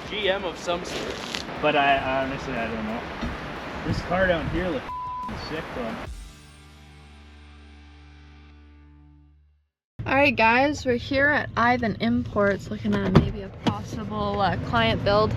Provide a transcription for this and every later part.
GM of some sort. But I honestly, I don't know. This car down here looks sick though. Alright guys, we're here at Ivan Imports looking at maybe a possible client build.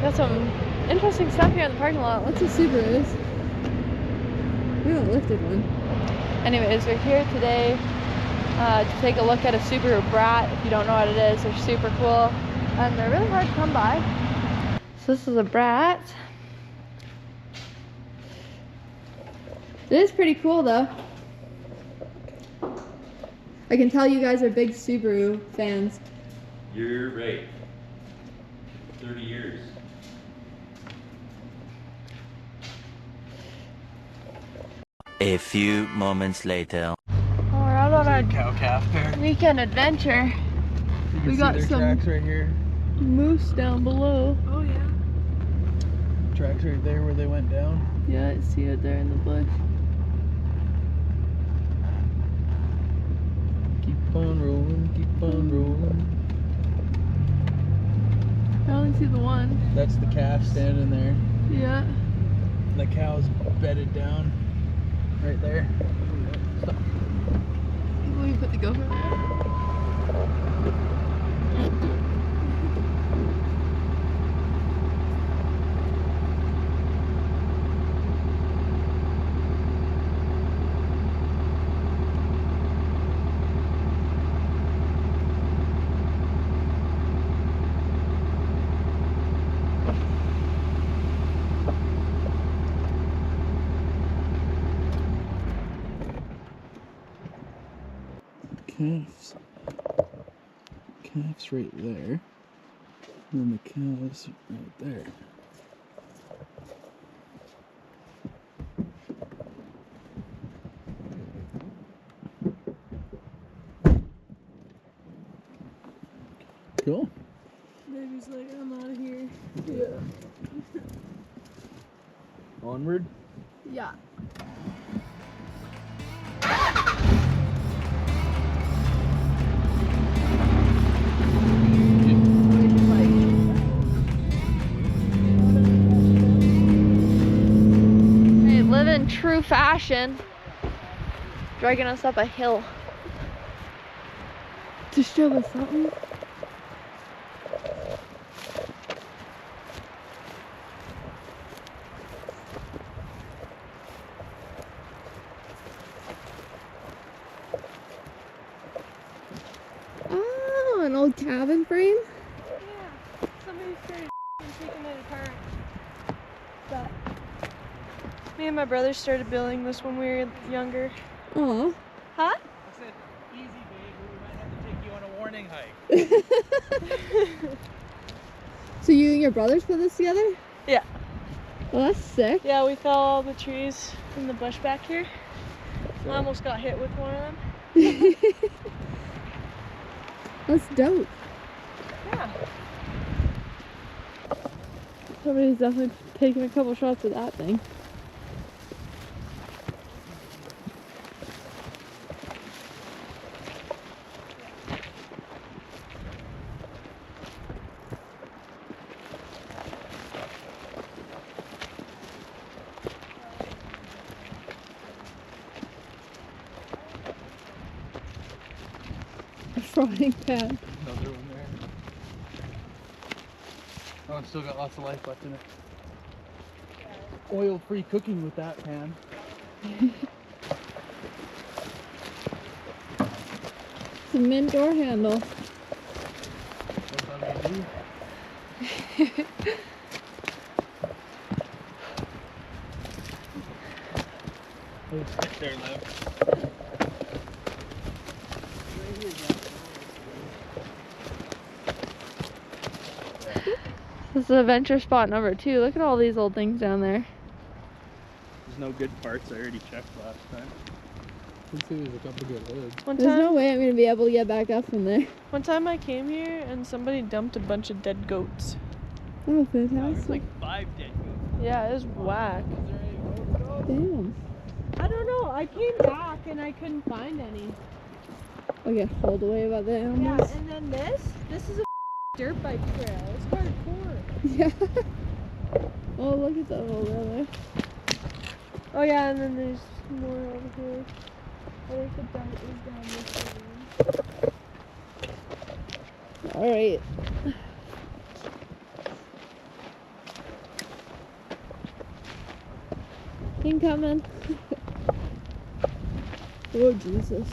Got some interesting stuff here in the parking lot. Lots of Subarus. We haven't lifted one. Anyways, we're here today to take a look at a Subaru Brat. If you don't know what it is, they're super cool. And they're really hard to come by. So this is a Brat. It is pretty cool though. I can tell you guys are big Subaru fans. You're right. 30 years. A few moments later. Oh, we're out on our Cow calf there. weekend adventure. We got some tracks right here. moose down below. Oh yeah. Tracks right there where they went down. Yeah, I see it there in the bush. Keep on rolling, keep on rolling. I only see the one. That's the calf standing there. Yeah. The cow's bedded down right there. Will you put the GoPro there? Calf's right there. And then the cow's right there. Cool. Baby's like, I'm out of here. Yeah. Onward. Yeah. They live in true fashion, dragging us up a hill to show us something. Oh, an old cabin frame? Yeah, somebody started taking it apart. But me and my brother started building this when we were younger. Aw. Huh? I said, easy babe, we might have to take you on a warning hike. So you and your brothers put this together? Yeah. Well, that's sick. Yeah, we fell all the trees in the bush back here. I almost got hit with one of them. That's dope. Yeah. Somebody's definitely taking a couple shots of that thing. A frying pan. Another one there. Oh, it's still got lots of life left in it. Oil-free cooking with that pan. It's a mint door handle. That's all we do. Oh, stick there, Lev. This is adventure spot number 2. Look at all these old things down there. There's no good parts. I already checked last time. Let's see, there's a couple good hoods. There's no way I'm going to be able to get back up from there. One time I came here and somebody dumped a bunch of dead goats. Oh, There's fantastic. like 5 dead goats. Yeah, it was whack. Is there any goats? Damn. I don't know. I came back and I couldn't find any. I'll get hauled away by the Yeah, animals. and then this is a dirt bike trail. It's hardcore. Yeah. Oh, look at that hole down there. Oh yeah, and then there's more over here. I think the dump is down this way. Alright. Incoming. Oh, Jesus.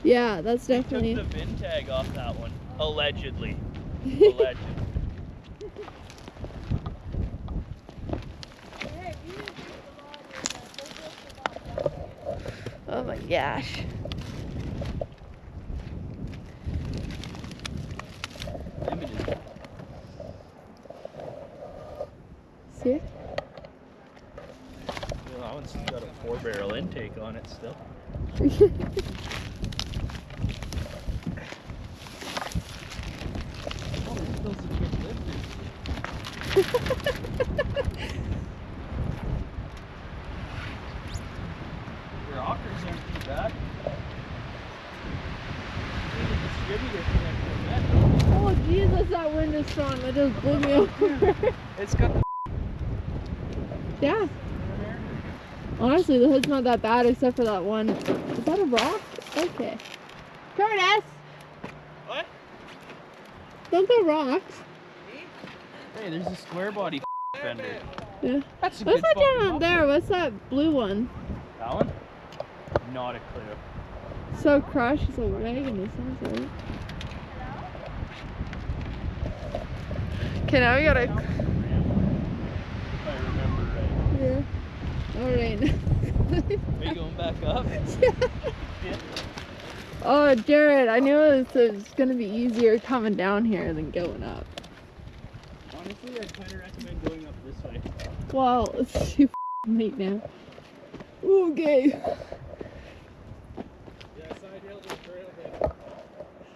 Yeah, that's definitely. Took the VIN tag off that one. Allegedly. Allegedly. Oh my gosh. Limited. See it? Well, that one's got a 4-barrel intake on it still. Oh, there's still some good lifters. The rockers aren't too bad. There's a distributor connector on that. Oh Jesus, that wind is strong. That just blew me over. It's got the Yeah. Honestly, the hood's not that bad except for that one. Is that a rock? Okay. Curtis! What? Don't throw rocks. Hey, there's a square body fender. Yeah. That's a What's good that fucking down there? What's that blue one? That one? Not a clue. So crushed, it's a wagon, it sounds like. Okay, now we gotta. If I remember right. Yeah. Alright. Are you going back up? Yeah. Oh, Jared, I knew it was gonna be easier coming down here than going up. Honestly, I'd kind of recommend going up this way. Well, it's too late now. Okay. Yeah, side hill to the trailhead.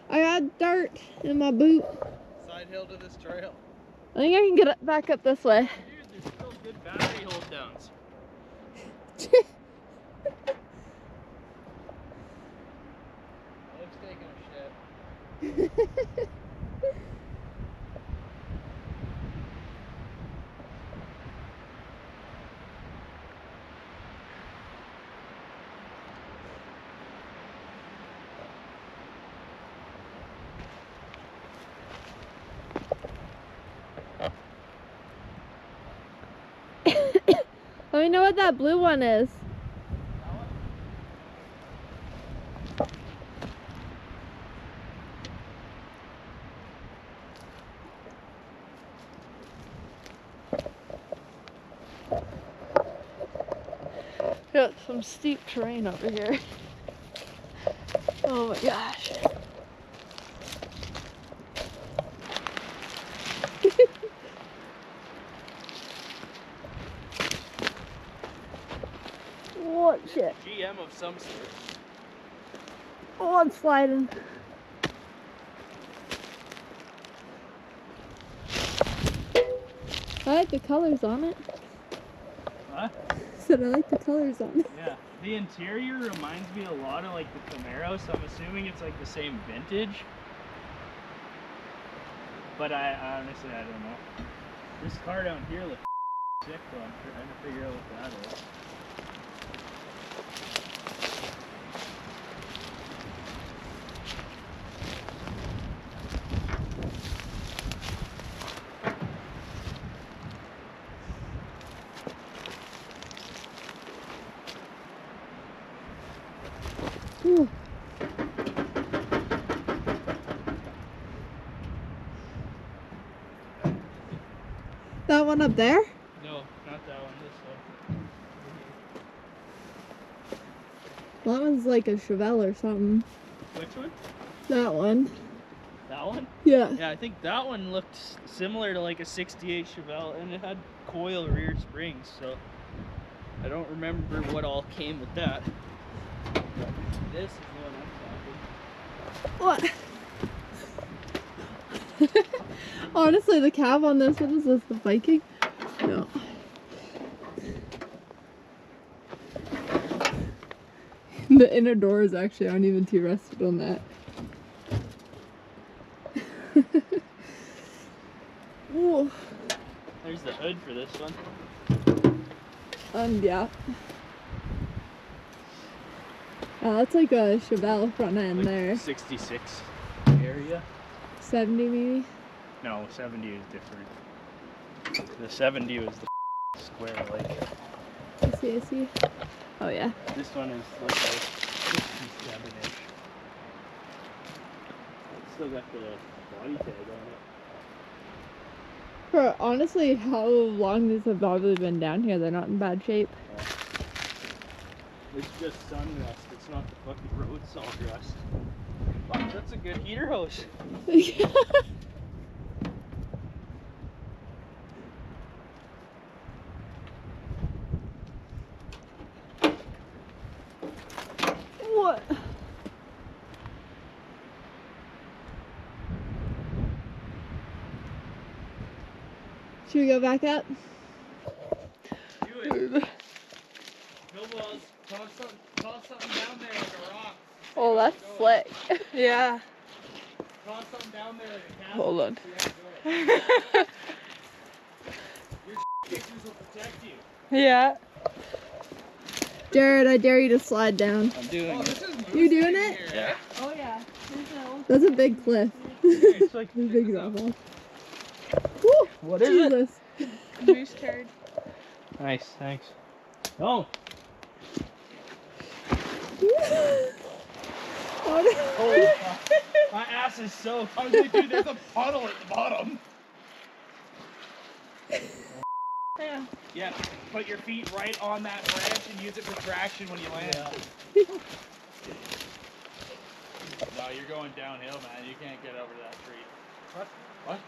I got dirt in my boot. Side hill to this trail. I think I can get it back up this way. Dude, there's still good battery hold downs. Looks taking a shit. Let me know what that blue one is. Got some steep terrain over here. Oh my gosh. What shit? GM of some sort. Oh, I'm sliding. I like the colors on it. Huh? I said I like the colors on it. Yeah. The interior reminds me a lot of like the Camaro, so I'm assuming it's like the same vintage. But I honestly, I don't know. This car down here looks sick though. I'm trying to figure out what that is. Ooh. That one up there? No, not that one. This one. That one's like a Chevelle or something. Which one? That one. That one? Yeah. Yeah, I think that one looked similar to like a 68 Chevelle, and it had coil rear springs, so I don't remember what all came with that. But this is the one I'm talking. What? Honestly, the cab on this, what is this, the Viking? No. The inner doors actually aren't even too rusted on that. Ooh. There's the hood for this one. Yeah. That's like a Chevelle front end Like there. 66 area. 70 maybe? No, 70 is different. The 70 was the square like. I see. Oh yeah. This one is like a 67-ish. Still got the body tag on it. For honestly, how long these have probably been down here, they're not in bad shape. It's just sun rust. It's not the fucking road salt rust. Fuck, that's a good heater hose. What? Should we go back up? Do it. Snowballs, toss something down there like a rock. Oh, that's slick. Yeah. Toss something down there like a castle. Hold on. Your pictures will protect you. Yeah. Jared, I dare you to slide down. I'm doing it. You doing it? Yeah. Oh yeah. That's a big cliff. It's like It's a big level. Woo! What is Jesus. Moose turd. Nice, thanks. Oh. Holy fuck. My ass is soaked. I was like, dude, there's a puddle at the bottom. Yeah. Yeah, put your feet right on that branch and use it for traction when you land. No, you're going downhill, man. You can't get over that tree. What?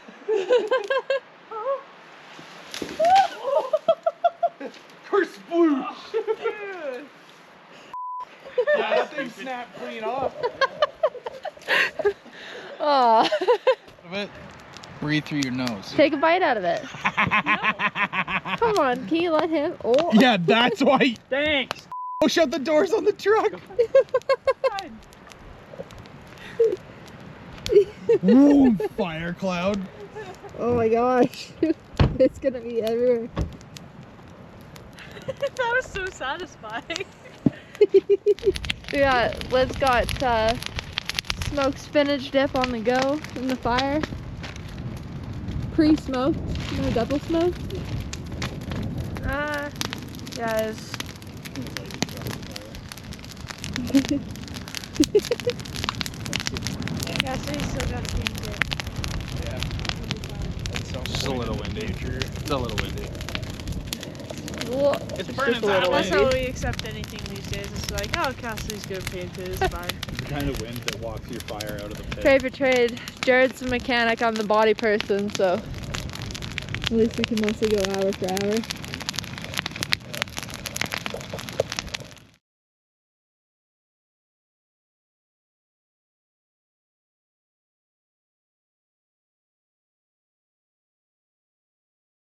Kersploosh! Yeah, that thing snapped clean off. Aw. Breathe through your nose. Take a bite out of it. Come on, can you let him? Oh. Yeah, that's why. Thanks. Oh, shut the doors on the truck. Whoa, fire cloud. Oh my gosh. It's gonna be everywhere. That was so satisfying. Liv's got smoked spinach dip on the go in the fire. Pre-smoked, no double smoked. Yes. Cassidy still got a pancake. Just a little windy. It's a little windy. Well, It's just burning a little That's windy. how we accept anything these days. It's like, oh, Cassidy's gonna paint it. It's fine. It's the kind of wind that walks your fire out of the pit. Trade for trade. Jared's the mechanic, I'm the body person, so at least we can mostly go hour for hour.